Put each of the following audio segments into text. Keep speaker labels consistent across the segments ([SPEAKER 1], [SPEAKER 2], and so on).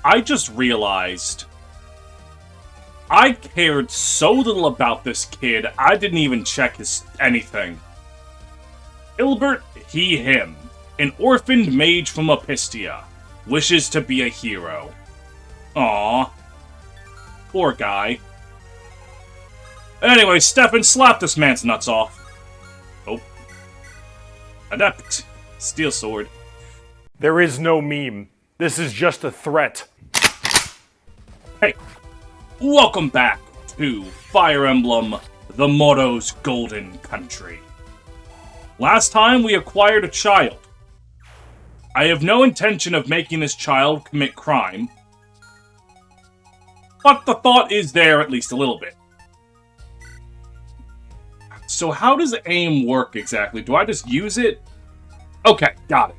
[SPEAKER 1] I just realized I cared so little about this kid, I didn't even check his anything. Ilbert, he, him, an orphaned mage from Opistia, wishes to be a hero. Aww. Poor guy. Anyway, Stefan, slap this man's nuts off. Oh. Adept. Steel sword.
[SPEAKER 2] There is no meme. This is just a threat.
[SPEAKER 1] Hey, welcome back to Fire Emblem, the Morrow's Golden Country. Last time we acquired a child. I have no intention of making this child commit crime, but the thought is there at least a little bit. So how does aim work exactly? Do I just use it? Okay, got it.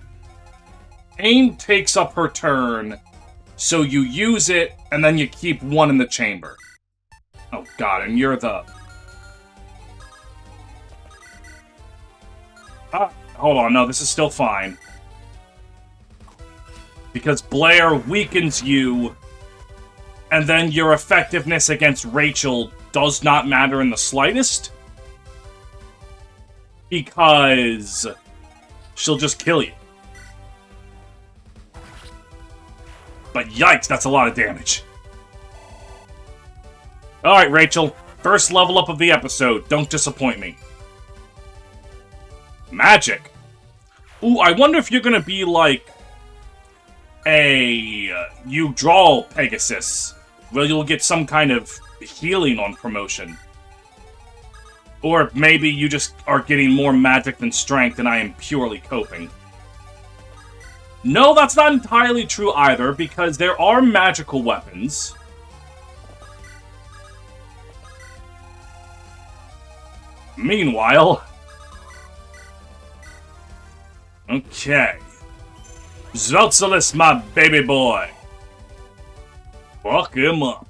[SPEAKER 1] Aim takes up her turn, so you use it, and then you keep one in the chamber. Oh god, and you're the... hold on, no, this is still fine. Because Blair weakens you, and then your effectiveness against Rachel does not matter in the slightest. Because she'll just kill you. But yikes, that's a lot of damage. Alright, Rachel. First level up of the episode. Don't disappoint me. Magic. Ooh, I wonder if you're gonna be like you draw Pegasus, where you'll get some kind of healing on promotion. Or maybe you just are getting more magic than strength and I am purely coping. No, that's not entirely true either, because there are magical weapons. Meanwhile... Okay. Zveltsilus, my baby boy. Fuck him up.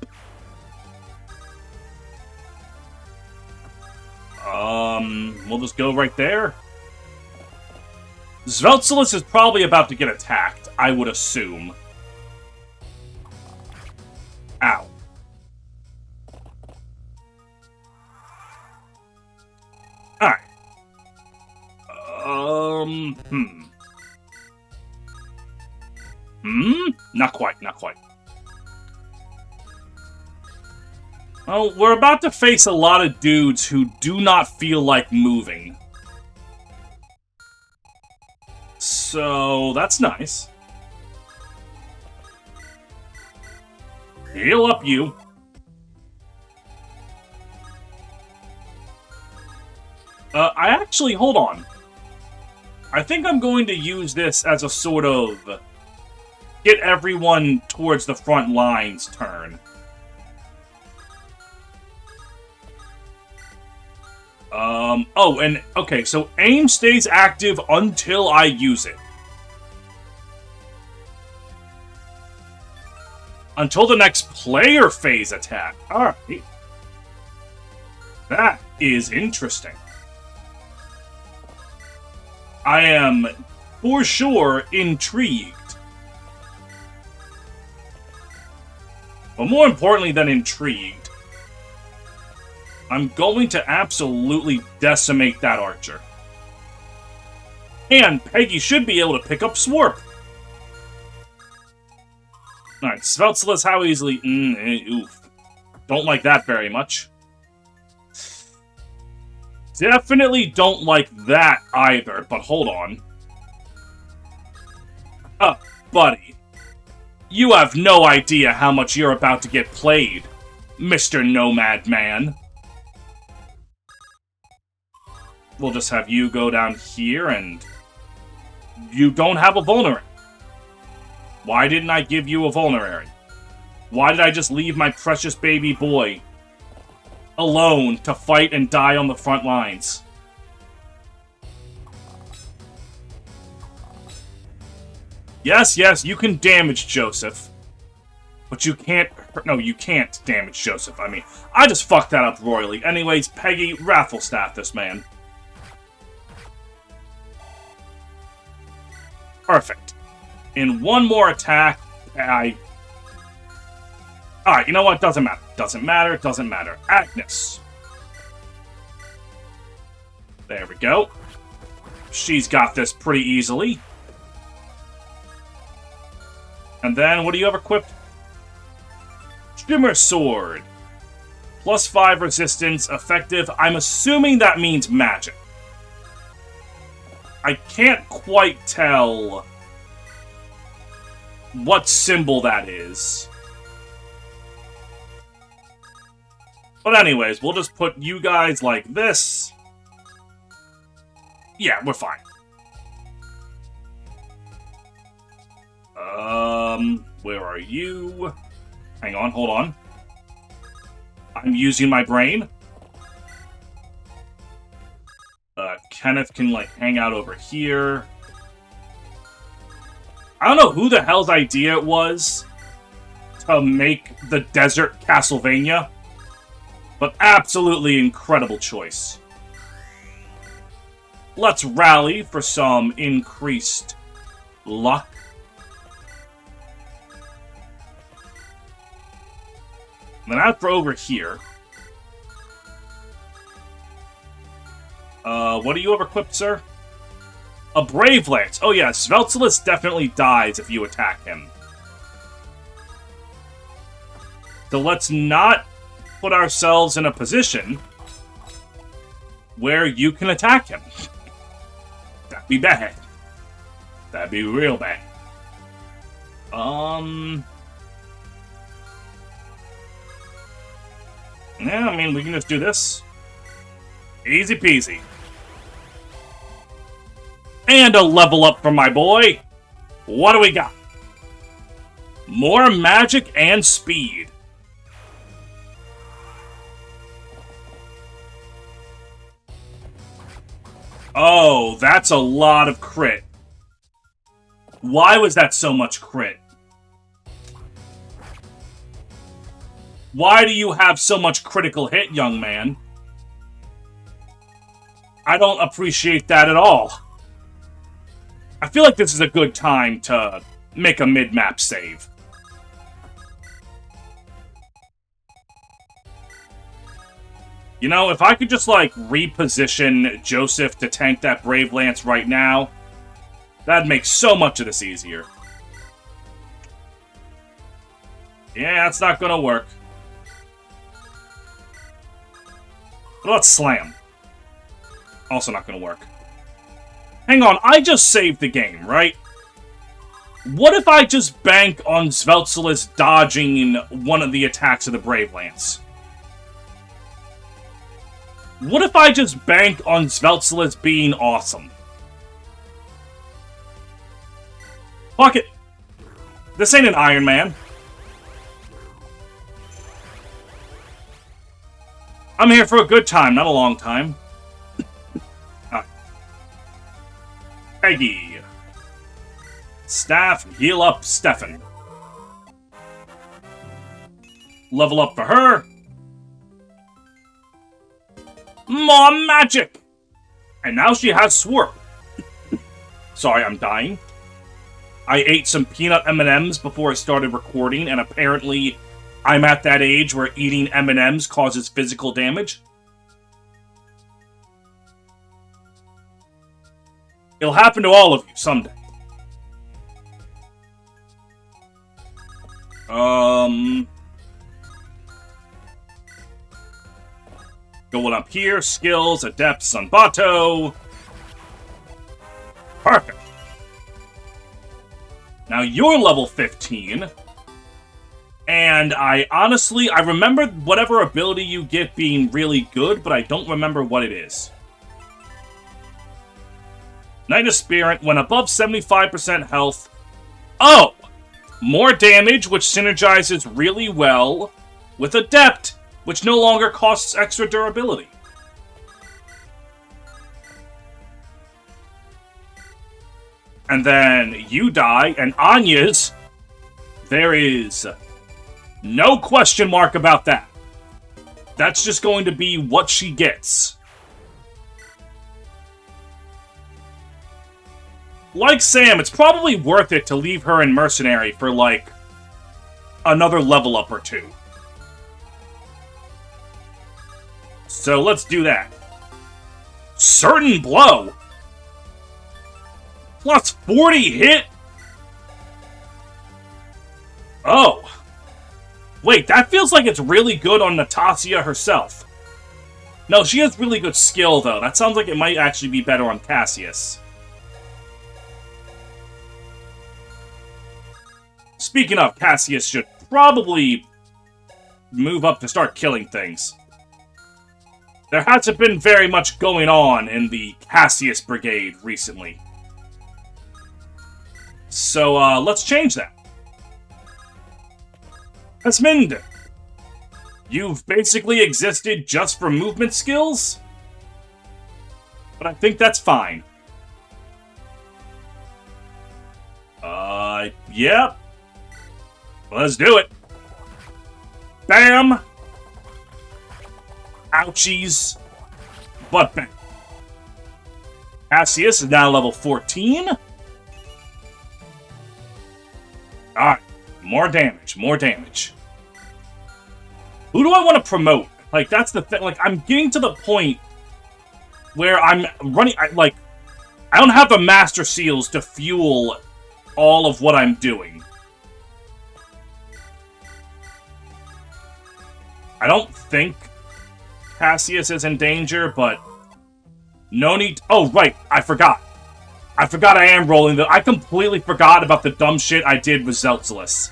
[SPEAKER 1] We'll just go right there. Zveltsilus is probably about to get attacked, I would assume. Ow. Alright. Not quite, not quite. Well, we're about to face a lot of dudes who do not feel like moving. So, that's nice. Heal up, you. I actually, hold on. I think I'm going to use this as a sort of get everyone towards the front lines turn. Oh, and, okay, so aim stays active until I use it. Until the next player phase attack. Alright. That is interesting. I am, for sure, intrigued. But more importantly than intrigued, I'm going to absolutely decimate that archer. And Peggy should be able to pick up Swarp. Alright, Sveltsilus, how easily... oof. Don't like that very much. Definitely don't like that either, but hold on. Buddy. You have no idea how much you're about to get played, Mr. Nomad Man. We'll just have you go down here, and you don't have a vulnerary. Why didn't I give you a vulnerary? Why did I just leave my precious baby boy alone to fight and die on the front lines? Yes, yes, you can damage Joseph. But you can't... No, you can't damage Joseph. I mean, I just fucked that up royally. Anyways, Peggy, Rafflestaff this man. Perfect. In one more attack, Alright, you know what? Doesn't matter. Doesn't matter. Doesn't matter. Agnes. There we go. She's got this pretty easily. And then, what do you have equipped? Shimmer Sword. +5 resistance, effective. I'm assuming that means magic. I can't quite tell what symbol that is. But anyways, we'll just put you guys like this. Yeah, we're fine. Where are you? Hang on, hold on. I'm using my brain. Kenneth can, like, hang out over here. I don't know who the hell's idea it was to make the desert Castlevania, but absolutely incredible choice. Let's rally for some increased luck. And then after over here... what do you have equipped, sir? A Brave Lance. Oh yeah, Sveltsilus definitely dies if you attack him. So let's not put ourselves in a position where you can attack him. That'd be bad. That'd be real bad. Yeah, I mean, we can just do this. Easy peasy. And a level up for my boy. What do we got? More magic and speed. Oh, that's a lot of crit. Why was that so much crit? Why do you have so much critical hit, young man? I don't appreciate that at all. I feel like this is a good time to make a mid-map save. You know, if I could just, like, reposition Joseph to tank that Brave Lance right now, that'd make so much of this easier. Yeah, that's not gonna work. Let's slam. Also not gonna work. Hang on, I just saved the game, right? What if I just bank on Sveltsilus dodging one of the attacks of the Brave Lance? What if I just bank on Sveltsilus being awesome? Fuck it. This ain't an Iron Man. I'm here for a good time, not a long time. Peggy. Staff, heal up Stefan. Level up for her. More magic! And now she has Swarp. Sorry, I'm dying. I ate some peanut M&Ms before I started recording, and apparently I'm at that age where eating M&Ms causes physical damage. It'll happen to all of you someday. Going up here, skills, adept, Sanbato. Perfect. Now you're level 15. And I remember whatever ability you get being really good, but I don't remember what it is. Knight of Spirit, when above 75% health. Oh! More damage, which synergizes really well with Adept, which no longer costs extra durability. And then you die, and Anya's, there is no question mark about that. That's just going to be what she gets. Like Sam, it's probably worth it to leave her in Mercenary for, like, another level up or two. So let's do that. Certain blow. Plus 40 hit? Oh. Wait, that feels like it's really good on Natasha herself. No, she has really good skill, though. That sounds like it might actually be better on Cassius. Speaking of, Cassius should probably move up to start killing things. There hasn't been very much going on in the Cassius Brigade recently. So, let's change that. Esmond, you've basically existed just for movement skills? But I think that's fine. Yep. Let's do it. Bam! Ouchies. Butt bang. Cassius is now level 14. Alright. More damage. More damage. Who do I want to promote? Like, that's the thing. Like, I'm getting to the point where I'm running... I don't have the Master Seals to fuel all of what I'm doing. I don't think Cassius is in danger, but no need... Oh, right. I forgot. I am rolling the... I completely forgot about the dumb shit I did with Zeltzelus.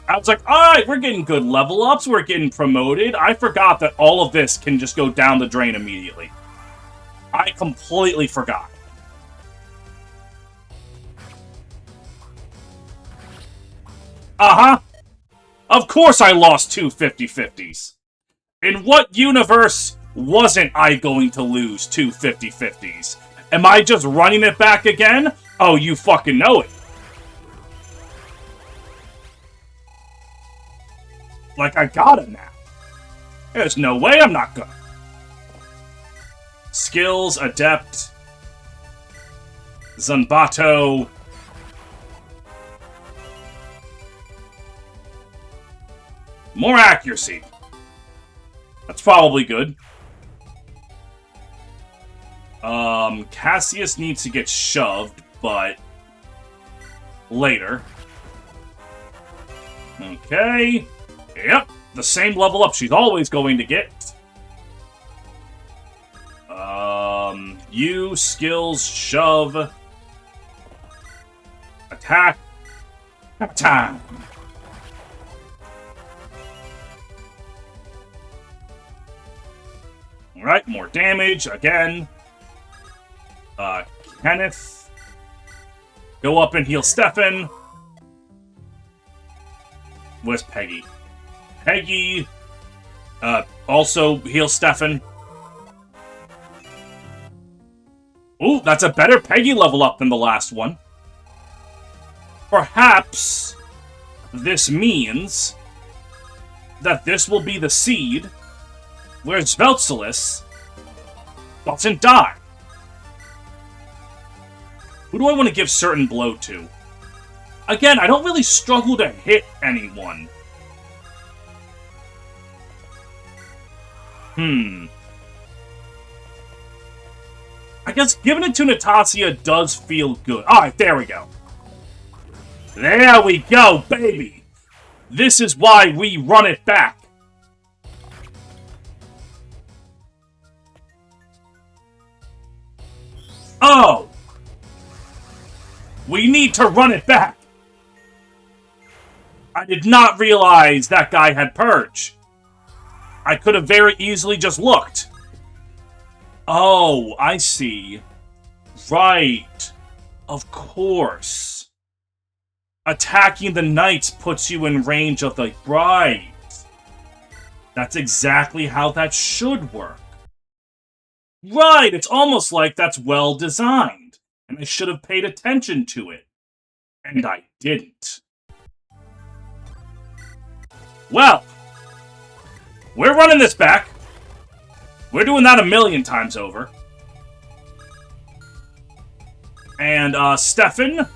[SPEAKER 1] I was like, alright, we're getting good level ups, we're getting promoted. I forgot that all of this can just go down the drain immediately. I completely forgot. Uh-huh. Of course I lost two 50-50s. In what universe wasn't I going to lose two 50-50s? Am I just running it back again? Oh, you fucking know it. Like, I got it now. There's no way I'm not gonna. Skills, Adept. Zanbato. More accuracy. That's probably good. Cassius needs to get shoved, but later. Okay. Yep, the same level up she's always going to get. You, skills, shove. Attack. Time. Alright, more damage, again. Kenneth. Go up and heal Stefan. Where's Peggy? Peggy, also heal Stefan. Ooh, that's a better Peggy level up than the last one. Perhaps this means that this will be the seed where Zeltzelus doesn't die. Who do I want to give certain blow to? Again, I don't really struggle to hit anyone. I guess giving it to Natasha does feel good. Alright, there we go. There we go, baby! This is why we run it back. Oh! We need to run it back! I did not realize that guy had Purge. I could have very easily just looked. Oh, I see. Right. Of course. Attacking the knights puts you in range of the... Right. That's exactly how that should work. Right, it's almost like that's well designed. And I should have paid attention to it. And I didn't. Well... We're running this back. We're doing that 1,000,000 times over. And, Stefan.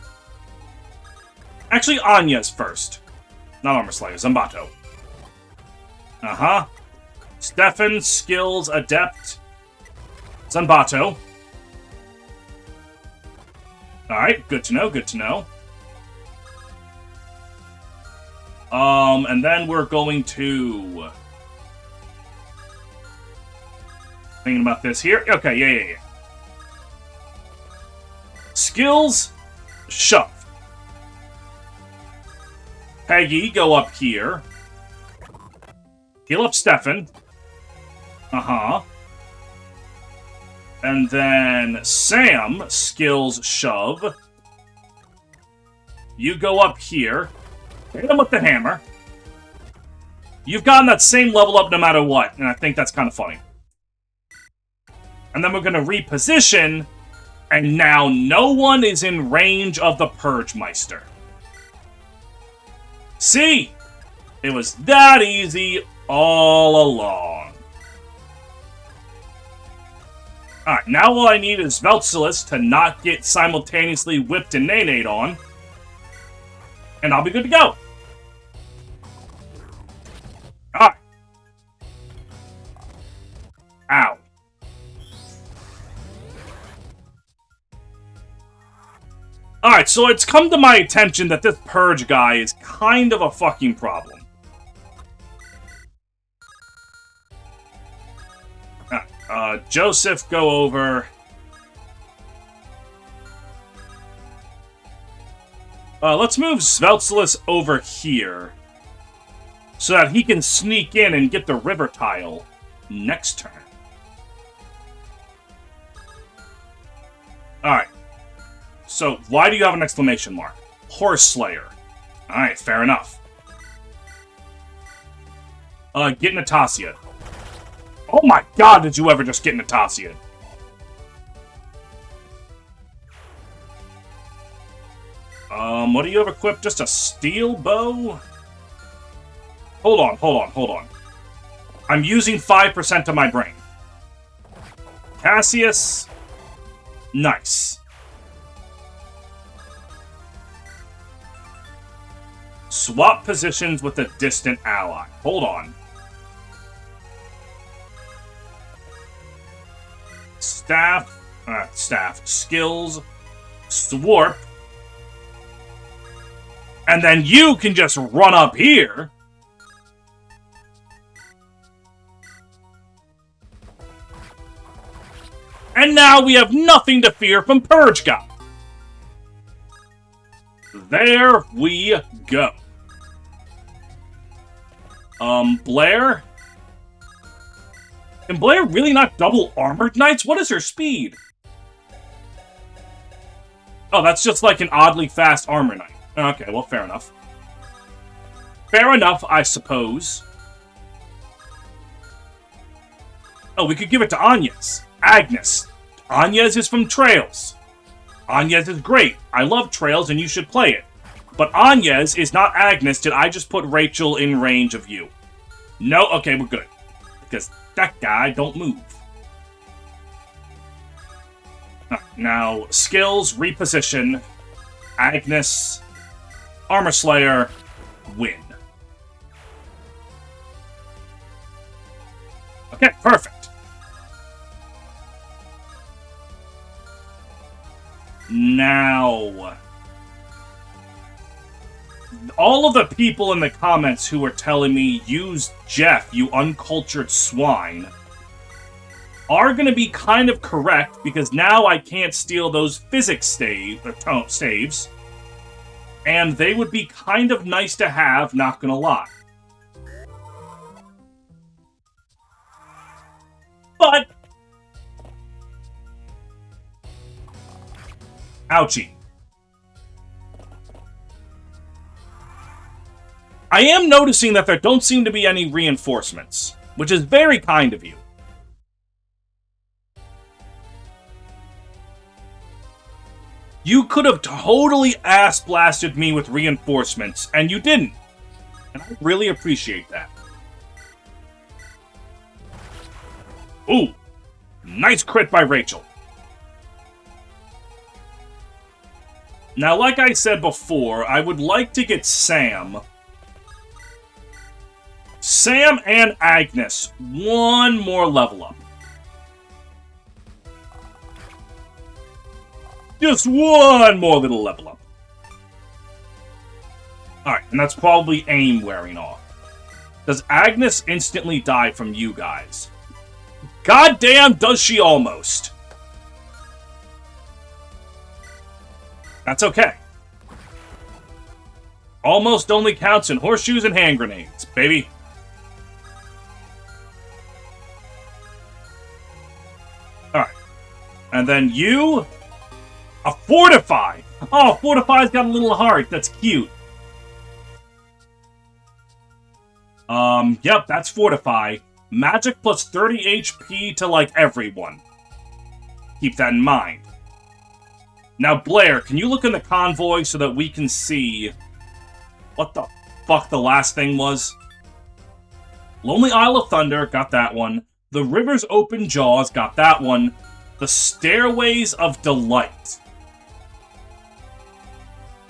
[SPEAKER 1] Actually, Anya's first. Not Armor Slayer, Zambato. Uh-huh. Stefan, skills, adept. Zanbato. Alright, good to know, good to know. And then we're going to... Thinking about this here. Okay, yeah. Skills, shove. Peggy, go up here. Heal up Stefan. Uh-huh. And then Sam, skills, shove. You go up here. Hit him with the hammer. You've gotten that same level up no matter what, and I think that's kind of funny. And then we're going to reposition, and now no one is in range of the Purge Meister. See? It was that easy all along. Alright, now all I need is Veltzilis to not get simultaneously whipped and nay-nayed on. And I'll be good to go. Alright. Ow. Alright, so it's come to my attention that this Purge guy is kind of a fucking problem. Joseph, go over. Let's move Sveltzilis over here, so that he can sneak in and get the river tile next turn. Alright. So, why do you have an exclamation mark? Horse Slayer. Alright, fair enough. Get Natasha. Oh my god, did you ever just get Natasha? What do you have equipped? Just a steel bow? Hold on. I'm using 5% of my brain. Cassius. Nice. Swap positions with a distant ally. Hold on. Staff. Skills. Swarp. And then you can just run up here. And now we have nothing to fear from Purge God. There we go. Blair? Can Blair really not double Armored Knights? What is her speed? Oh, that's just like an oddly fast Armor Knight. Okay, well, fair enough. Fair enough, I suppose. Oh, we could give it to Agnes. Agnes. Agnes is from Trails. Agnes is great. I love Trails, and you should play it. But Agnes is not Agnes. Did I just put Rachel in range of you? No? Okay, we're good. Because that guy don't move. Now, skills, reposition, Agnes, Armor Slayer, win. Okay, perfect. Now, all of the people in the comments who are telling me, use Jeff, you uncultured swine, are going to be kind of correct, because now I can't steal those physics staves, and they would be kind of nice to have, not gonna lie. But, ouchie. I am noticing that there don't seem to be any reinforcements, which is very kind of you. You could have totally ass-blasted me with reinforcements, and you didn't. And I really appreciate that. Ooh, nice crit by Rachel. Now, like I said before, I would like to get Sam Sam and Agnes, one more level up. Just one more little level up. Alright, and that's probably AIM wearing off. Does Agnes instantly die from you guys? Goddamn, does she almost. That's okay. Almost only counts in horseshoes and hand grenades, baby. Alright. And then you... A Fortify! Oh, Fortify's got a little heart. That's cute. Yep, that's Fortify. Magic plus 30 HP to, like, everyone. Keep that in mind. Now, Blair, can you look in the convoy so that we can see what the fuck the last thing was? Lonely Isle of Thunder, got that one. The River's Open Jaws, got that one. The Stairways of Delight.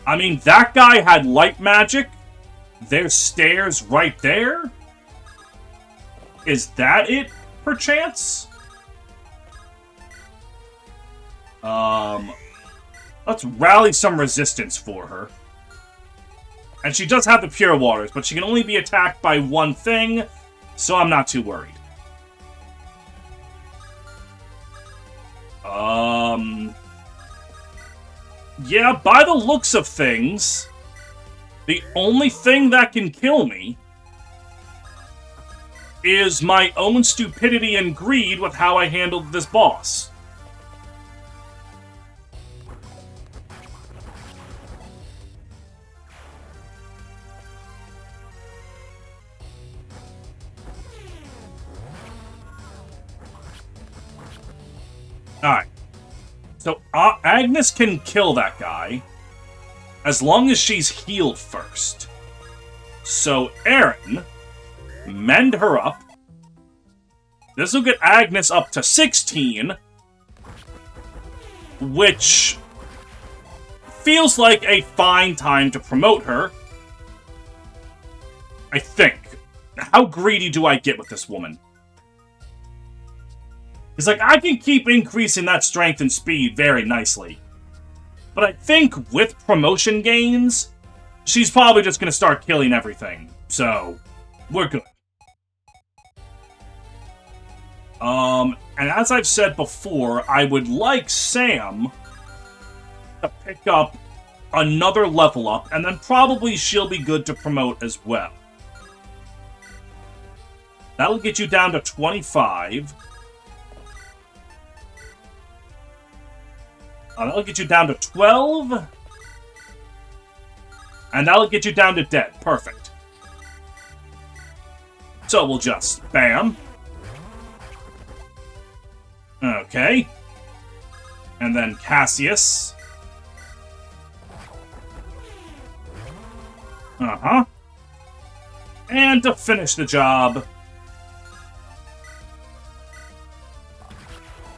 [SPEAKER 1] I mean, that guy had light magic. There's stairs right there. Is that it, perchance? Let's rally some resistance for her. And she does have the Pure Waters, but she can only be attacked by one thing, so I'm not too worried. Yeah, by the looks of things, the only thing that can kill me is my own stupidity and greed with how I handled this boss. Alright. So, Agnes can kill that guy as long as she's healed first. So, Aaron, mend her up. This will get Agnes up to 16, which feels like a fine time to promote her. I think. How greedy do I get with this woman? It's like, I can keep increasing that strength and speed very nicely. But I think with promotion gains, she's probably just going to start killing everything. So, we're good. And as I've said before, I would like Sam to pick up another level up, and then probably she'll be good to promote as well. That'll get you down to 25. That'll get you down to 12. And that'll get you down to dead. Perfect. So we'll just... Bam. Okay. And then Cassius. Uh-huh. And to finish the job...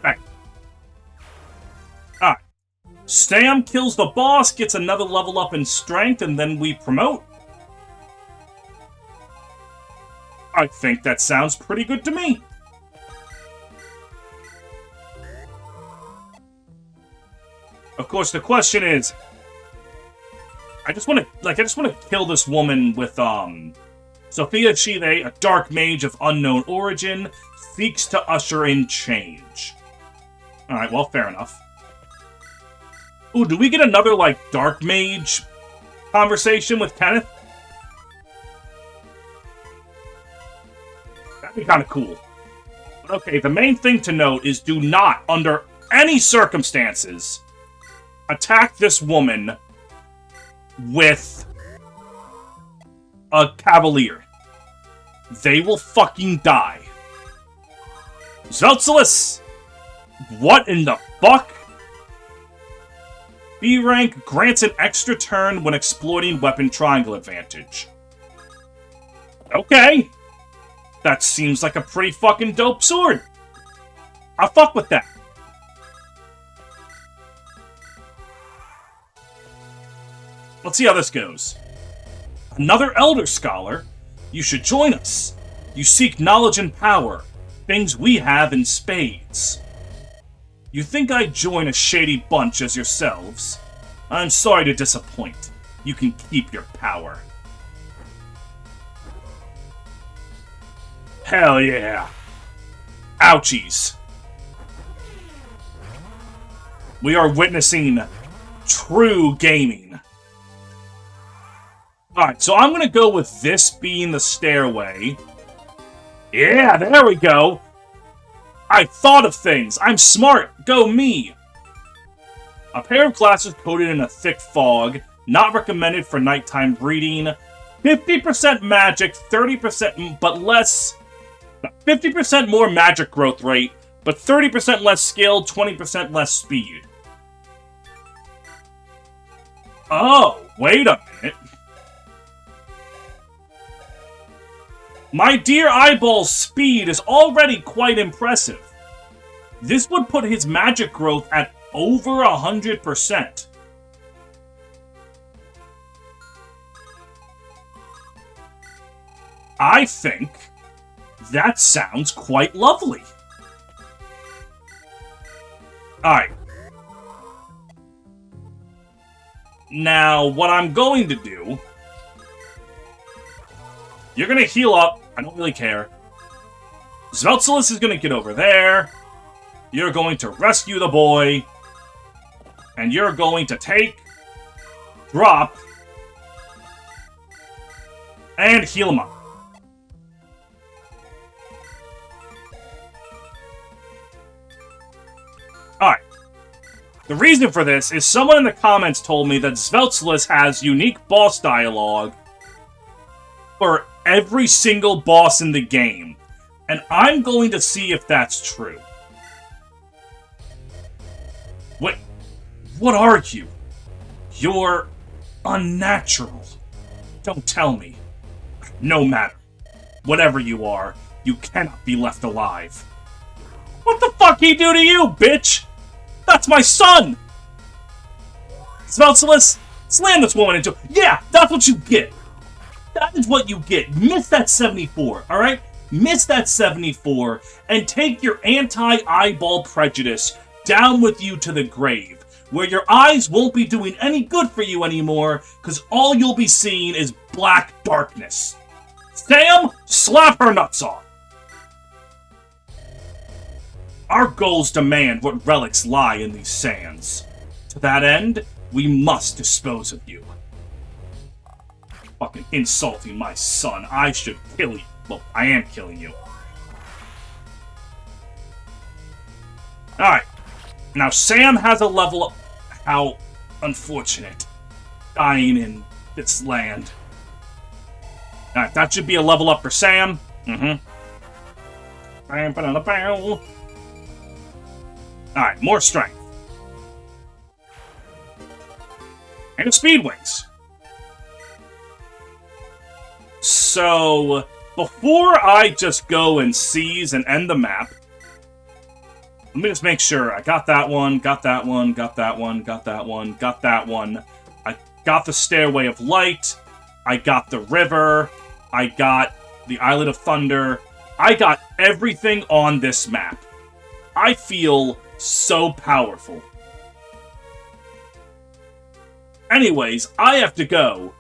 [SPEAKER 1] Bang. Alright. Sam kills the boss, gets another level up in strength, and then we promote. I think that sounds pretty good to me. Of course, the question is, I just want to kill this woman with Sophia Chive, a dark mage of unknown origin, seeks to usher in change. All right, well, fair enough. Ooh, do we get another, like, dark mage conversation with Kenneth? That'd be kind of cool. But okay, the main thing to note is do not, under any circumstances, attack this woman with a cavalier. They will fucking die. Zeltsalus! What in the fuck? B rank grants an extra turn when exploiting weapon triangle advantage. Okay. That seems like a pretty fucking dope sword. I'll fuck with that. Let's see how this goes. Another Elder Scholar. You should join us. You seek knowledge and power, things we have in spades. You think I'd join a shady bunch as yourselves? I'm sorry to disappoint. You can keep your power. Hell yeah. Ouchies. We are witnessing true gaming. Alright, so I'm gonna go with this being the stairway. Yeah, there we go. I thought of things. I'm smart. Go me. A pair of glasses coated in a thick fog. Not recommended for nighttime reading. 50% magic, 30% but less. 50% more magic growth rate, but 30% less skill, 20% less speed. Oh, wait a minute. My dear eyeball's speed is already quite impressive. This would put his magic growth at over 100%. I think that sounds quite lovely. Alright. Now, what I'm going to do... You're going to heal up. I don't really care. Zveltsilus is going to get over there. You're going to rescue the boy. And you're going to take... Drop... And heal him up. Alright. The reason for this is someone in the comments told me that Zveltsilus has unique boss dialogue for every single boss in the game. And I'm going to see if that's true. What are you? You're unnatural. Don't tell me. No matter. Whatever you are, you cannot be left alive. What the fuck he do to you, bitch? That's my son! Zveltsilus, slam this woman into... Yeah, that's what you get. That is what you get. Miss that 74, alright? Miss that 74, and take your anti-eyeball prejudice down with you to the grave, where your eyes won't be doing any good for you anymore, because all you'll be seeing is black darkness. Sam, slap her nuts off! Our goals demand what relics lie in these sands. To that end, we must dispose of you. Fucking insulting my son. I should kill you. Well, I am killing you. Alright. Now, Sam has a level up. How unfortunate. Dying in this land. Alright, that should be a level up for Sam. Alright, more strength. And speed wings. So, before I just go and seize and end the map, let me just make sure. I got that one, got that one, got that one, got that one, got that one. I got the Stairway of Light. I got the river. I got the Islet of Thunder. I got everything on this map. I feel so powerful. Anyways, I have to go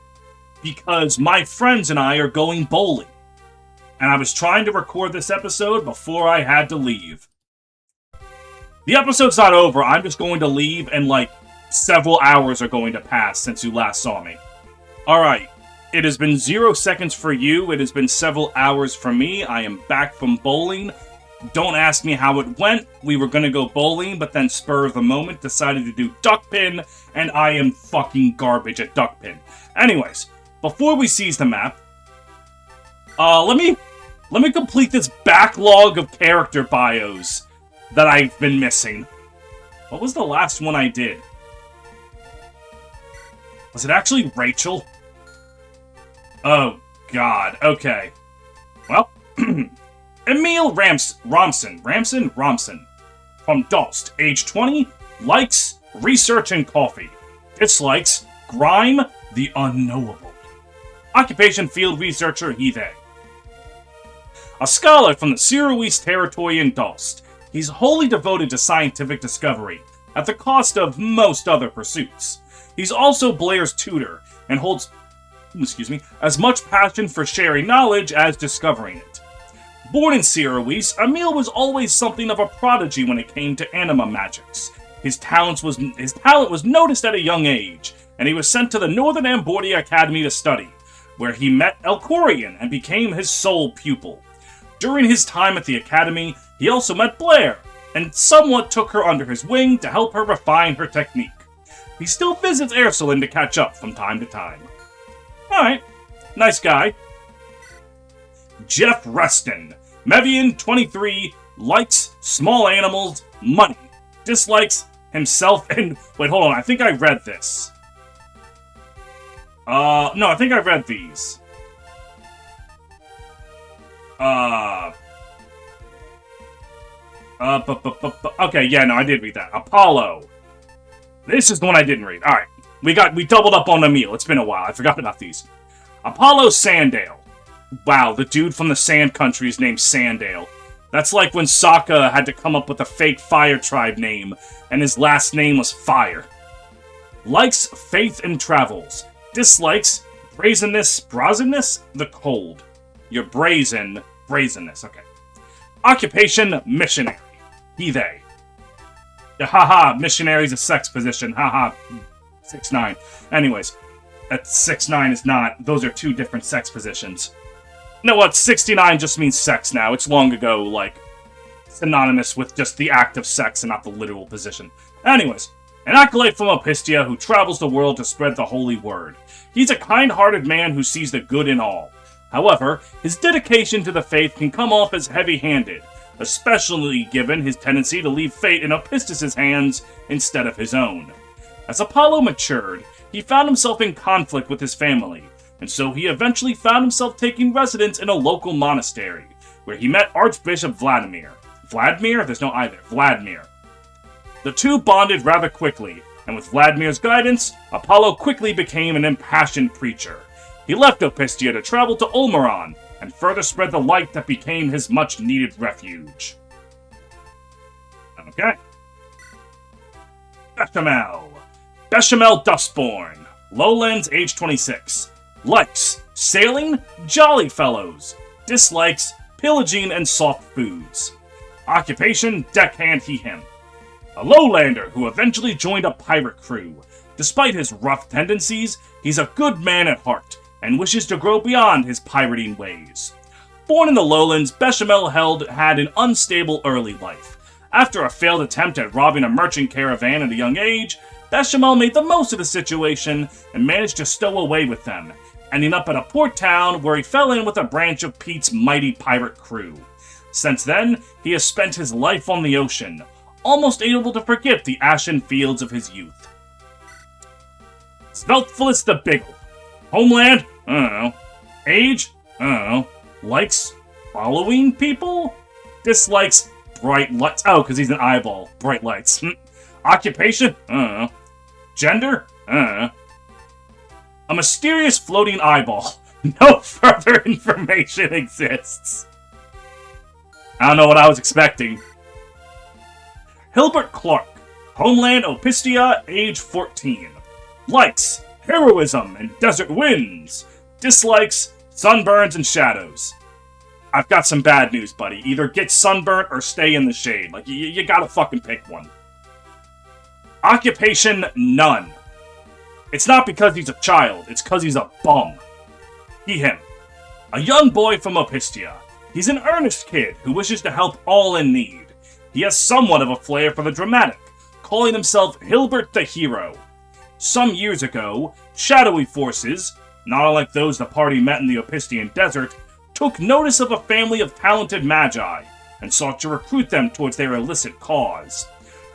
[SPEAKER 1] because my friends and I are going bowling. And I was trying to record this episode before I had to leave. The episode's not over. I'm just going to leave and, like, several hours are going to pass since you last saw me. Alright. It has been 0 seconds for you. It has been several hours for me. I am back from bowling. Don't ask me how it went. We were going to go bowling, but then spur of the moment decided to do duckpin, and I am fucking garbage at duckpin. Anyways, before we seize the map, let me complete this backlog of character bios that I've been missing. What was the last one I did? Was it actually Rachel? Oh, God. Okay. Well, Emil Ramson. From Dost, age 20, likes research and coffee. Dislikes grime, the unknowable. Occupation, field researcher, he, they. a scholar from the Siroese territory in Dost. He's wholly devoted to scientific discovery, at the cost of most other pursuits. He's also Blair's tutor, and holds, as much passion for sharing knowledge as discovering it. Born in Siroese, Emil was always something of a prodigy when it came to anima magics. His talent was noticed at a young age, and he was sent to the Northern Ambordia Academy to study, where he met Elcorian and became his sole pupil. During his time at the academy, he also met Blair, and somewhat took her under his wing to help her refine her technique. He still visits Ursuline to catch up from time to time. Alright, nice guy. Jeff Reston, Mevian 23, likes small animals, money, dislikes himself, and wait, hold on, I think I read this. No, I think I read these. Okay, yeah, no, I did read that. Apollo. This is the one I didn't read. Alright, we doubled up on Emil. It's been a while. I forgot about these. Apollo Sandale. Wow, the dude from the Sand Country is named Sandale. That's like when Sokka had to come up with a fake Fire Tribe name, and his last name was Fire. Likes faith and travels. Dislikes brazenness, the cold. You're brazenness, okay. Occupation, missionary. He, they. Yeah, haha, missionary's a sex position, haha. 6'9". Anyways, that 6'9" is not, those are two different sex positions. You know what, 69 just means sex now. It's long ago, like, synonymous with just the act of sex and not the literal position. Anyways, an acolyte from Opistia who travels the world to spread the holy word. He's a kind-hearted man who sees the good in all. However, his dedication to the faith can come off as heavy-handed, especially given his tendency to leave fate in Opistus' hands instead of his own. As Apollo matured, he found himself in conflict with his family, and so he eventually found himself taking residence in a local monastery, where he met Archbishop Vladimir. Vladimir? There's no I there. Vladimir. The two bonded rather quickly, and with Vladimir's guidance, Apollo quickly became an impassioned preacher. He left Opistia to travel to Ulmaron, and further spread the light that became his much-needed refuge. Okay. Bechamel. Bechamel Dustborn. Lowlands, age 26. Likes sailing, jolly fellows. Dislikes pillaging and soft foods. Occupation, deckhand he him. A lowlander who eventually joined a pirate crew. Despite his rough tendencies, he's a good man at heart, and wishes to grow beyond his pirating ways. Born in the lowlands, Bechamel had an unstable early life. After a failed attempt at robbing a merchant caravan at a young age, Bechamel made the most of the situation and managed to stow away with them, ending up at a port town where he fell in with a branch of Pete's mighty pirate crew. Since then, he has spent his life on the ocean, almost able to forget the ashen fields of his youth. Sveltfulus the Biggle. Homeland? I don't know. Age? I don't know. Likes following people? Dislikes bright lights. Oh, because he's an eyeball. Bright lights. Occupation? I don't know. Gender? I don't know. A mysterious floating eyeball. No further information exists. I don't know what I was expecting. Hilbert Clark. Homeland Opistia, age 14. Likes heroism and desert winds. Dislikes sunburns and shadows. I've got some bad news, buddy. Either get sunburnt or stay in the shade. Like, you gotta fucking pick one. Occupation, none. It's not because he's a child, it's because he's a bum. He, him. A young boy from Opistia. He's an earnest kid who wishes to help all in need. He has somewhat of a flair for the dramatic, calling himself Hilbert the Hero. Some years ago, shadowy forces, not unlike those the party met in the Opistian desert, took notice of a family of talented magi, and sought to recruit them towards their illicit cause.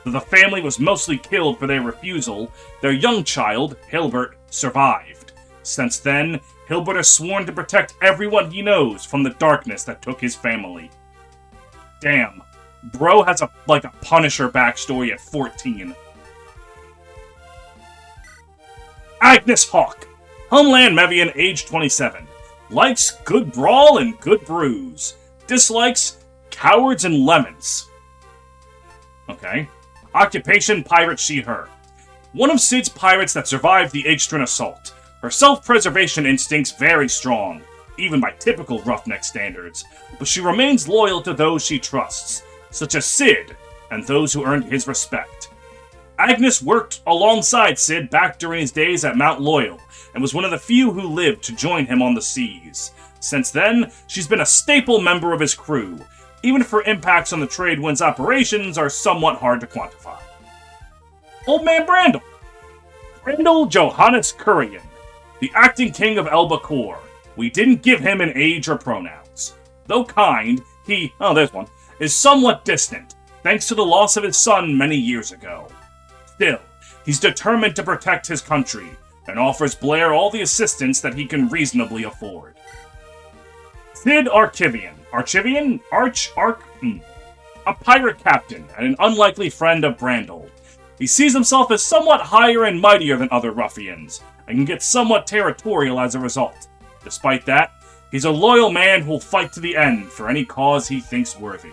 [SPEAKER 1] Though the family was mostly killed for their refusal, their young child, Hilbert, survived. Since then, Hilbert has sworn to protect everyone he knows from the darkness that took his family. Damn. Bro has a Punisher backstory at 14. Agnes Hawk. Homeland Mevian, age 27. Likes good brawl and good brews. Dislikes, cowards and lemons. Okay. Occupation, pirate she-her. One of Cid's pirates that survived the Aegstrin assault. Her self-preservation instincts very strong, even by typical roughneck standards, but she remains loyal to those she trusts, such as Cid, and those who earned his respect. Agnes worked alongside Cid back during his days at Mount Loyal, and was one of the few who lived to join him on the seas. Since then, she's been a staple member of his crew, even if her impacts on the Tradewind's operations are somewhat hard to quantify. Old Man Brandel. Brandel Johannes Currian, the acting king of Elbacor. We didn't give him an age or pronouns. Though kind, he, there's one, is somewhat distant, thanks to the loss of his son many years ago. Still, he's determined to protect his country, and offers Blair all the assistance that he can reasonably afford. Cid Archivian. A pirate captain, and an unlikely friend of Brandel. He sees himself as somewhat higher and mightier than other ruffians, and can get somewhat territorial as a result. Despite that, he's a loyal man who'll fight to the end for any cause he thinks worthy.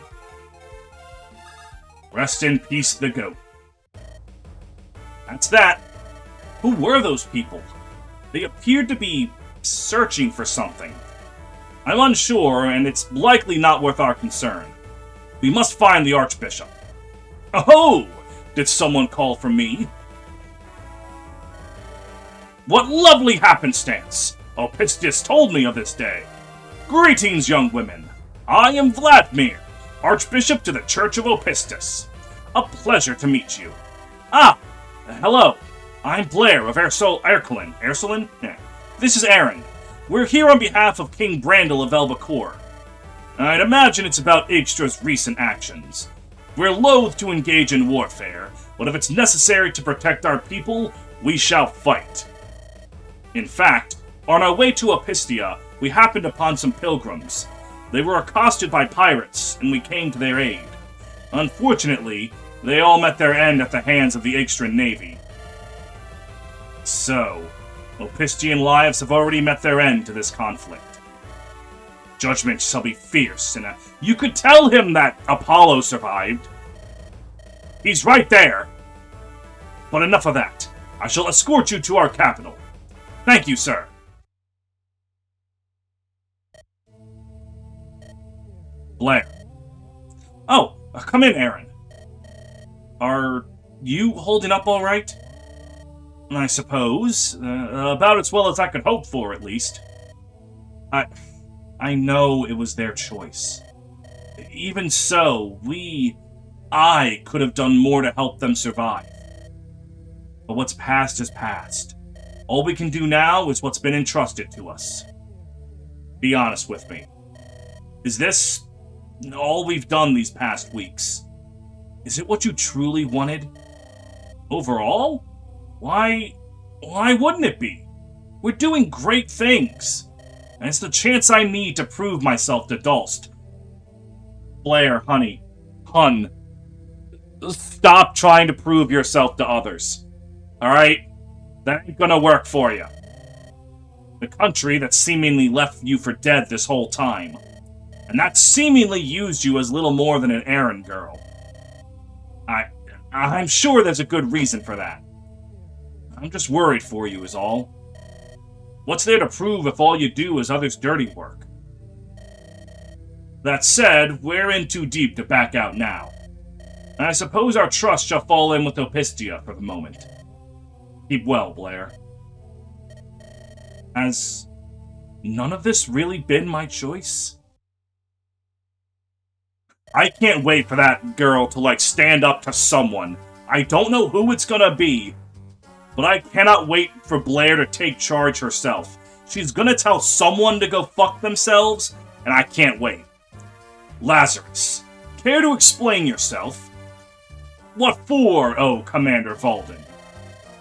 [SPEAKER 1] Rest in peace, the goat. That's that. Who were those people? They appeared to be searching for something. I'm unsure, and it's likely not worth our concern. We must find the Archbishop. Oh! Did someone call for me? What lovely happenstance! Opistis told me of this day. Greetings, young women. I am Vladimir, Archbishop to the Church of Opistis. A pleasure to meet you. Hello. I'm Blair of Ercelin. Ercelin? Yeah. This is Aaron. We're here on behalf of King Brandel of Elbacor. I'd imagine it's about Aegstra's recent actions. We're loath to engage in warfare, but if it's necessary to protect our people, we shall fight. In fact, on our way to Opistia, we happened upon some pilgrims. They were accosted by pirates, and we came to their aid. Unfortunately, they all met their end at the hands of the Aegstrin Navy. So, Opistian lives have already met their end to this conflict. Judgment shall be fierce, and you could tell him that Apollo survived. He's right there. But enough of that. I shall escort you to our capital. Thank you, sir. Blair. Oh, come in, Aaron. Are you holding up all right? I suppose. About as well as I could hope for, at least. I know it was their choice. Even so, I could have done more to help them survive. But what's past is past. All we can do now is what's been entrusted to us. Be honest with me. Is this all we've done these past weeks? Is it what you truly wanted? Overall? Why wouldn't it be? We're doing great things. And it's the chance I need to prove myself to Dulst. Blair, honey. Hun. Stop trying to prove yourself to others. Alright? That ain't gonna work for you. The country that seemingly left you for dead this whole time. And that seemingly used you as little more than an errand girl. I'm sure there's a good reason for that. I'm just worried for you is all. What's there to prove if all you do is others' dirty work? That said, we're in too deep to back out now. And I suppose our trust shall fall in with Opistia for the moment. Keep well, Blair. Has none of this really been my choice? I can't wait for that girl to, stand up to someone. I don't know who it's gonna be, but I cannot wait for Blair to take charge herself. She's gonna tell someone to go fuck themselves, and I can't wait. Lazarus, care to explain yourself? What for, oh Commander Valden?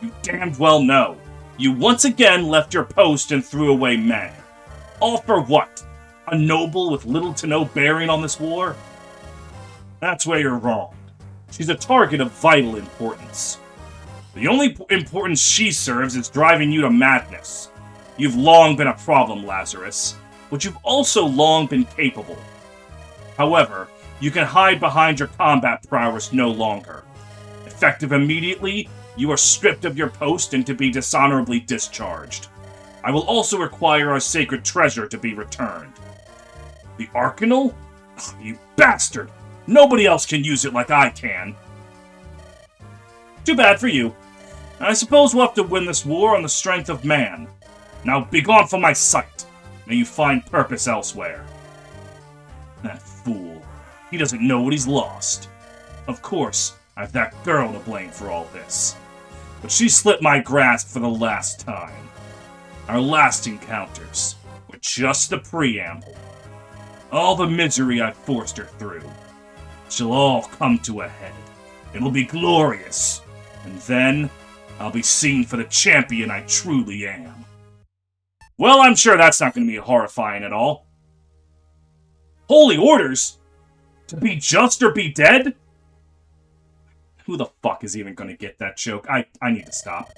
[SPEAKER 1] You damned well know. You once again left your post and threw away men. All for what? A noble with little to no bearing on this war? That's where you're wrong. She's a target of vital importance. The only importance she serves is driving you to madness. You've long been a problem, Lazarus, but you've also long been capable. However, you can hide behind your combat prowess no longer. Effective immediately, you are stripped of your post and to be dishonorably discharged. I will also require our sacred treasure to be returned. The Arcanal? Oh, you bastard! Nobody else can use it like I can. Too bad for you. I suppose we'll have to win this war on the strength of man. Now begone from my sight. May you find purpose elsewhere. That fool. He doesn't know what he's lost. Of course, I've that girl to blame for all this. But she slipped my grasp for the last time. Our last encounters were just the preamble. All the misery I forced her through. She'll all come to a head. It'll be glorious. And then, I'll be seen for the champion I truly am. Well, I'm sure that's not going to be horrifying at all. Holy orders? To be just or be dead? Who the fuck is even going to get that joke? I need to stop.